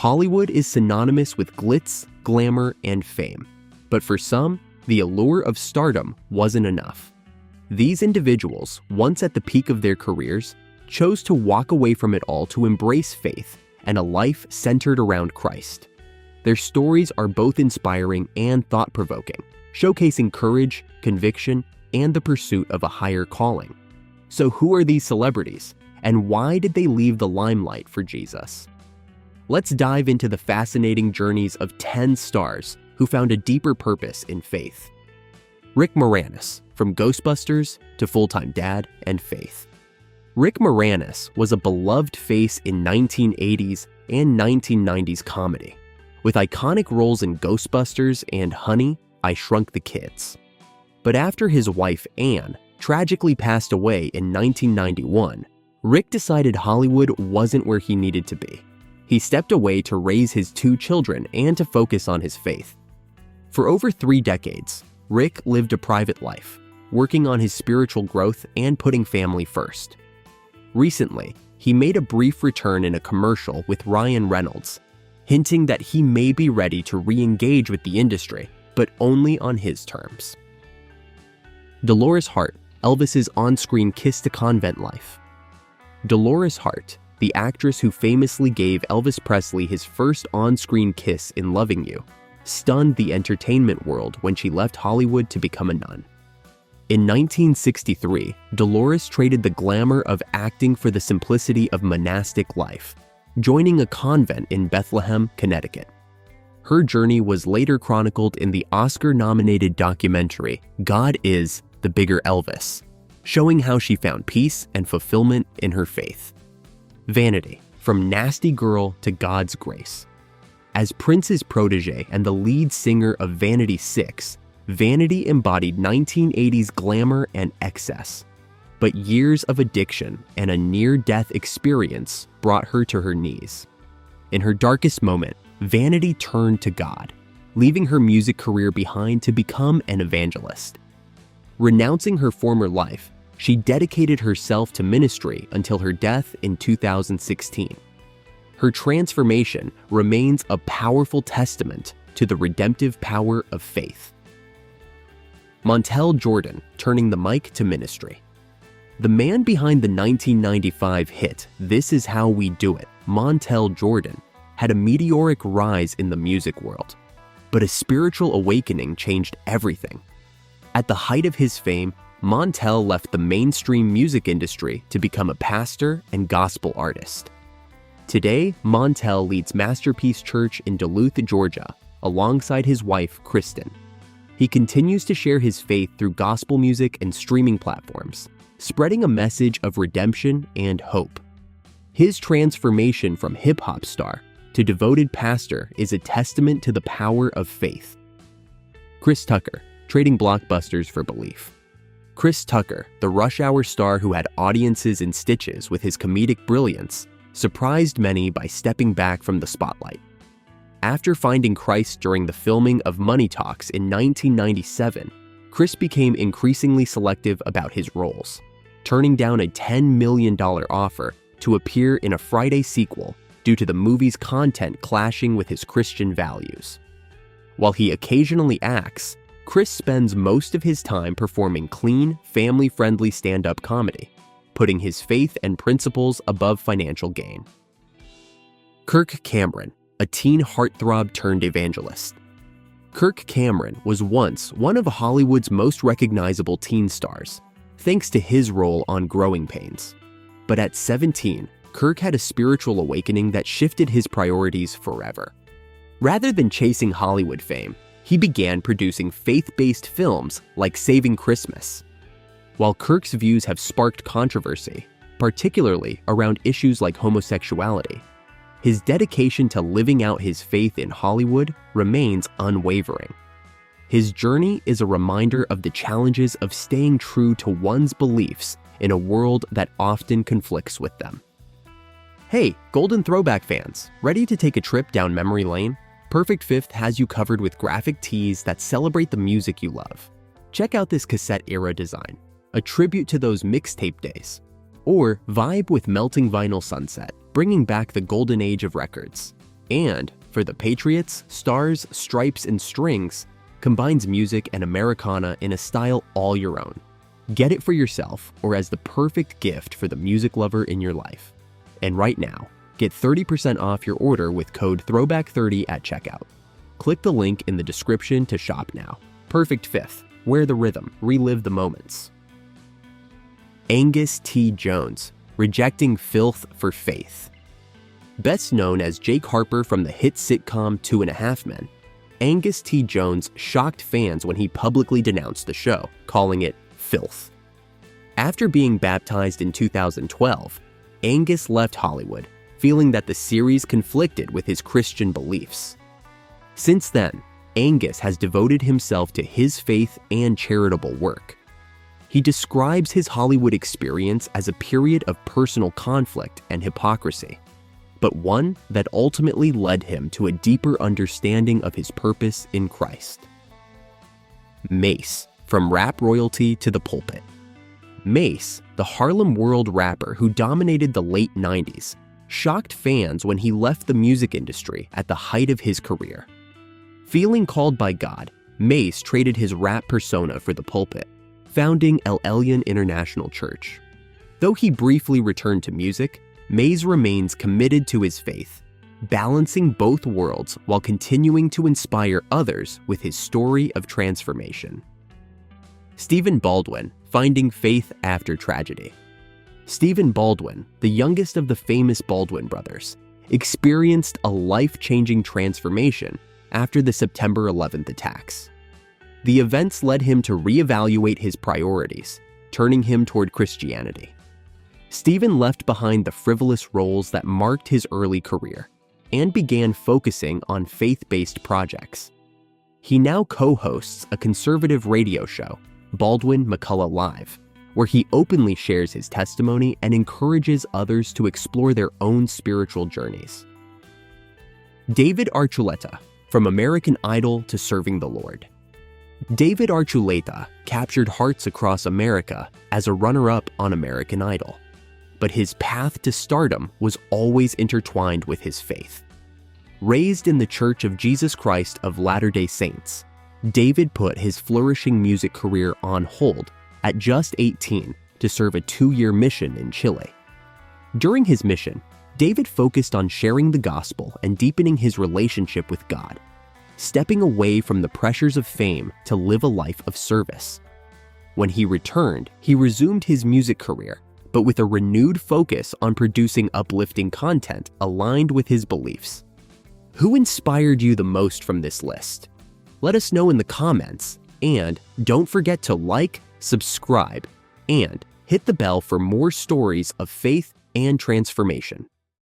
Hollywood is synonymous with glitz, glamour, and fame. But for some, the allure of stardom wasn't enough. These individuals, once at the peak of their careers, chose to walk away from it all to embrace faith and a life centered around Christ. Their stories are both inspiring and thought-provoking, showcasing courage, conviction, and the pursuit of a higher calling. So who are these celebrities, and why did they leave the limelight for Jesus? Let's dive into the fascinating journeys of 10 stars who found a deeper purpose in faith. Rick Moranis, from Ghostbusters to Full-Time Dad and Faith. Rick Moranis was a beloved face in 1980s and 1990s comedy, with iconic roles in Ghostbusters and Honey, I Shrunk the Kids. But after his wife Anne tragically passed away in 1991, Rick decided Hollywood wasn't where he needed to be. He stepped away to raise his 2 children and to focus on his faith. For over 3 decades, Rick lived a private life, working on his spiritual growth and putting family first. Recently, he made a brief return in a commercial with Ryan Reynolds, hinting that he may be ready to re-engage with the industry, but only on his terms. Dolores Hart, Elvis's on-screen kiss to convent life. Dolores Hart, the actress who famously gave Elvis Presley his first on-screen kiss in Loving You, stunned the entertainment world when she left Hollywood to become a nun. In 1963, Dolores traded the glamour of acting for the simplicity of monastic life, joining a convent in Bethlehem, Connecticut. Her journey was later chronicled in the Oscar-nominated documentary God Is the Bigger Elvis, showing how she found peace and fulfillment in her faith. Vanity, from nasty girl to God's grace. As Prince's protege and the lead singer of Vanity 6, Vanity embodied 1980s glamour and excess. But years of addiction and a near-death experience brought her to her knees. In her darkest moment, Vanity turned to God, leaving her music career behind to become an evangelist. Renouncing her former life, she dedicated herself to ministry until her death in 2016. Her transformation remains a powerful testament to the redemptive power of faith. Montel Jordan, turning the mic to ministry. The man behind the 1995 hit This Is How We Do It, Montel Jordan, had a meteoric rise in the music world. But a spiritual awakening changed everything. At the height of his fame, Montel left the mainstream music industry to become a pastor and gospel artist. Today, Montel leads Masterpiece Church in Duluth, Georgia, alongside his wife, Kristen. He continues to share his faith through gospel music and streaming platforms, spreading a message of redemption and hope. His transformation from hip-hop star to devoted pastor is a testament to the power of faith. Chris Tucker, trading blockbusters for belief. Chris Tucker, the Rush Hour star who had audiences in stitches with his comedic brilliance, surprised many by stepping back from the spotlight. After finding Christ during the filming of Money Talks in 1997, Chris became increasingly selective about his roles, turning down a $10 million offer to appear in a Friday sequel due to the movie's content clashing with his Christian values. While he occasionally acts, Chris spends most of his time performing clean, family-friendly stand-up comedy, putting his faith and principles above financial gain. Kirk Cameron, a teen heartthrob turned evangelist. Kirk Cameron was once one of Hollywood's most recognizable teen stars, thanks to his role on Growing Pains. But at 17, Kirk had a spiritual awakening that shifted his priorities forever. Rather than chasing Hollywood fame, he began producing faith-based films like Saving Christmas. While Kirk's views have sparked controversy, particularly around issues like homosexuality, his dedication to living out his faith in Hollywood remains unwavering. His journey is a reminder of the challenges of staying true to one's beliefs in a world that often conflicts with them. Hey, Golden Throwback fans, ready to take a trip down memory lane? Perfect Fifth has you covered with graphic tees that celebrate the music you love. Check out this cassette-era design, a tribute to those mixtape days. Or vibe with Melting Vinyl Sunset, bringing back the golden age of records. And for the Patriots, Stars, Stripes, and Strings combines music and Americana in a style all your own. Get it for yourself or as the perfect gift for the music lover in your life. And right now, get 30% off your order with code THROWBACK30 at checkout. Click the link in the description to shop now. Perfect fifth. Wear the rhythm. Relive the moments. Angus T. Jones, rejecting filth for faith. Best known as Jake Harper from the hit sitcom 2.5 Men, Angus T. Jones shocked fans when he publicly denounced the show, calling it filth. After being baptized in 2012, Angus left Hollywood, feeling that the series conflicted with his Christian beliefs. Since then, Angus has devoted himself to his faith and charitable work. He describes his Hollywood experience as a period of personal conflict and hypocrisy, but one that ultimately led him to a deeper understanding of his purpose in Christ. Mace, from rap royalty to the pulpit. Mace, the Harlem World rapper who dominated the late 90s, shocked fans when he left the music industry at the height of his career. Feeling called by God, Mace traded his rap persona for the pulpit, founding El Elyon International Church. Though he briefly returned to music, Mace remains committed to his faith, balancing both worlds while continuing to inspire others with his story of transformation. Stephen Baldwin, finding faith after tragedy. Stephen Baldwin, the youngest of the famous Baldwin brothers, experienced a life-changing transformation after the September 11th attacks. The events led him to reevaluate his priorities, turning him toward Christianity. Stephen left behind the frivolous roles that marked his early career and began focusing on faith-based projects. He now co-hosts a conservative radio show, Baldwin McCullough Live, where he openly shares his testimony and encourages others to explore their own spiritual journeys. David Archuleta, from American Idol to serving the Lord. David Archuleta captured hearts across America as a runner-up on American Idol, but his path to stardom was always intertwined with his faith. Raised in the Church of Jesus Christ of Latter-day Saints, David put his flourishing music career on hold at just 18 to serve a 2-year mission in Chile. During his mission, David focused on sharing the gospel and deepening his relationship with God, stepping away from the pressures of fame to live a life of service. When he returned, he resumed his music career, but with a renewed focus on producing uplifting content aligned with his beliefs. Who inspired you the most from this list? Let us know in the comments, and don't forget to like, subscribe, and hit the bell for more stories of faith and transformation.